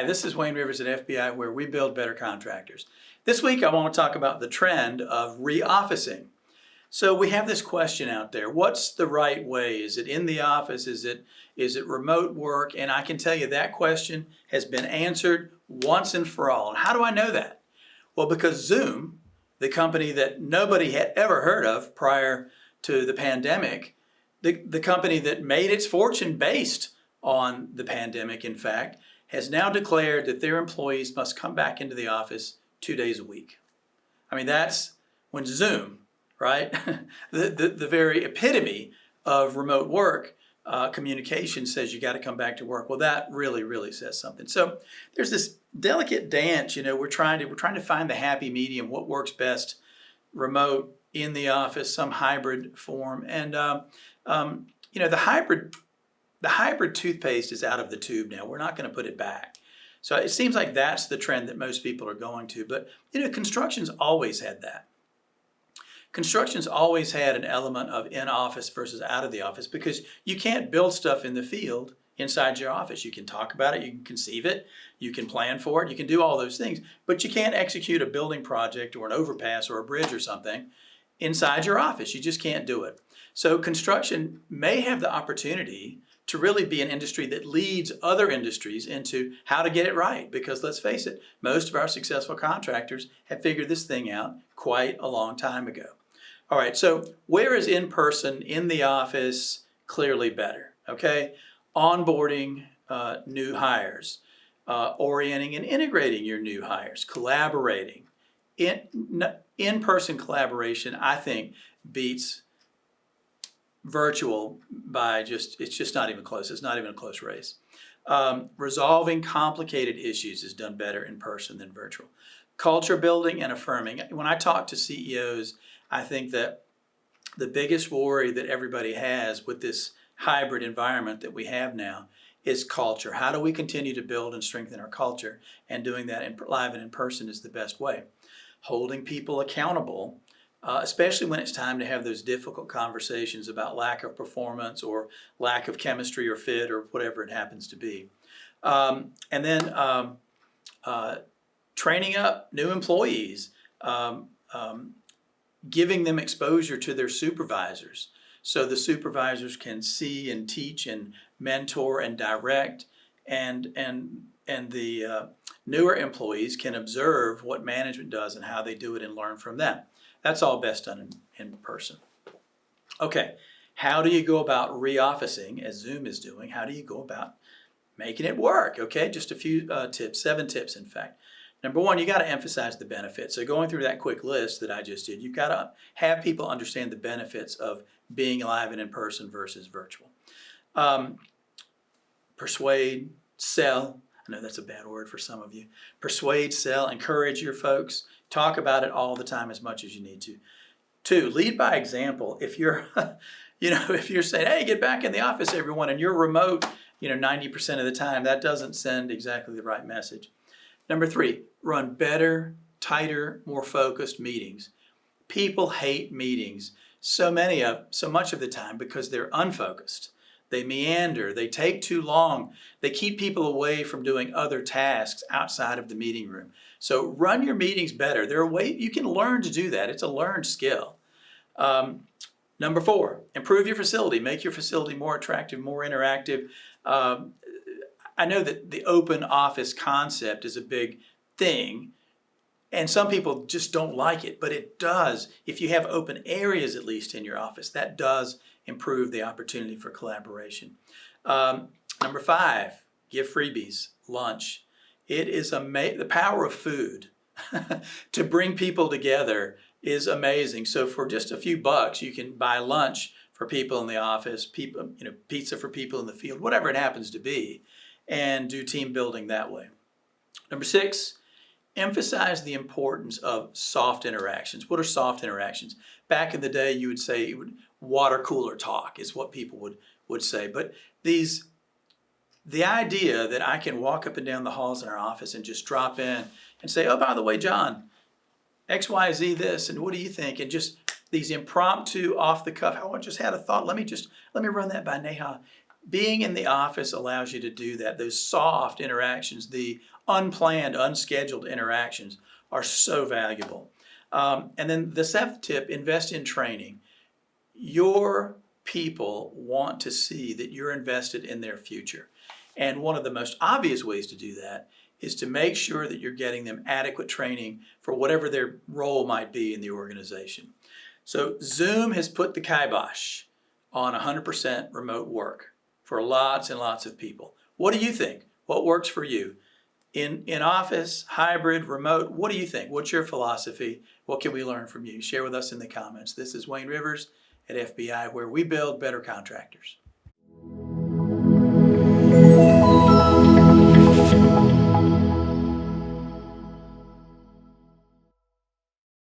this is Wayne Rivers at FBI, where we build better contractors. This week I want to talk about the trend of re-officing. So we have this question out there: what's the right way? Is it in the office? Is it remote work? And I can tell you that question has been answered once and for all. And how do I know that? Well, because Zoom, the company that nobody had ever heard of prior to the pandemic, the company that made its fortune based on the pandemic, in fact, has now declared that their employees must come back into the office 2 days a week. I mean, that's when Zoom, right? the very epitome of remote work communication says you got to come back to work. Well, that really, really says something. So there's this delicate dance, we're trying to find the happy medium, what works best, remote, in the office, some hybrid form. And the hybrid toothpaste is out of the tube now. We're not going to put it back. So it seems like that's the trend that most people are going to. But construction's always had that. Construction's always had an element of in office versus out of the office, because you can't build stuff in the field inside your office. You can talk about it, you can conceive it, you can plan for it, you can do all those things, but you can't execute a building project or an overpass or a bridge or something inside your office. You just can't do it. So construction may have the opportunity to really be an industry that leads other industries into how to get it right. Because let's face it, most of our successful contractors have figured this thing out quite a long time ago. All right, so where is in person, in the office, clearly better? Okay, onboarding new hires, orienting and integrating your new hires, collaborating. In-person collaboration, I think, beats virtual by it's just not even close. It's not even a close race. Resolving complicated issues is done better in person than virtual. Culture building and affirming. When I talk to CEOs, I think that the biggest worry that everybody has with this hybrid environment that we have now is culture. How do we continue to build and strengthen our culture? And doing that live and in person is the best way. Holding people accountable, especially when it's time to have those difficult conversations about lack of performance or lack of chemistry or fit or whatever it happens to be. And then training up new employees, giving them exposure to their supervisors, so the supervisors can see and teach and mentor and direct, and the newer employees can observe what management does and how they do it and learn from them. That's all best done in person. Okay, how do you go about re-officing, as Zoom is doing? How do you go about making it work? Okay, just a few tips, 7 tips in fact. Number 1, you got to emphasize the benefits. So going through that quick list that I just did, you've got to have people understand the benefits of being live and in person versus virtual. Persuade, sell. I know that's a bad word for some of you. Persuade, sell, encourage your folks. Talk about it all the time, as much as you need to. 2, lead by example. If you're, if you're saying, hey, get back in the office, everyone, and you're remote, 90% of the time, that doesn't send exactly the right message. Number 3, run better, tighter, more focused meetings. People hate meetings so much of the time because they're unfocused. They meander, they take too long, they keep people away from doing other tasks outside of the meeting room. So run your meetings better. There are ways you can learn to do that. It's a learned skill. Number 4, improve your facility. Make your facility more attractive, more interactive. I know that the open office concept is a big thing, and some people just don't like it, but it does. If you have open areas, at least in your office, that does improve the opportunity for collaboration. Number 5, give freebies, lunch. It is the power of food to bring people together is amazing. So for just a few bucks, you can buy lunch for people in the office, pizza for people in the field, whatever it happens to be, and do team building that way. Number 6, emphasize the importance of soft interactions. What are soft interactions? Back in the day, you would say water cooler talk is what people would say. But the idea that I can walk up and down the halls in our office and just drop in and say, oh, by the way, John, X, Y, Z this, and what do you think? And just these impromptu, off the cuff, oh, I just had a thought, let me run that by Neha. Being in the office allows you to do that, those soft interactions, the unplanned, unscheduled interactions are so valuable. And then the seventh tip, invest in training. Your people want to see that you're invested in their future. And one of the most obvious ways to do that is to make sure that you're getting them adequate training for whatever their role might be in the organization. So Zoom has put the kibosh on 100% remote work for lots and lots of people. What do you think? What works for you? In office, hybrid, remote, what do you think? What's your philosophy? What can we learn from you? Share with us in the comments. This is Wayne Rivers at FBI, where we build better contractors.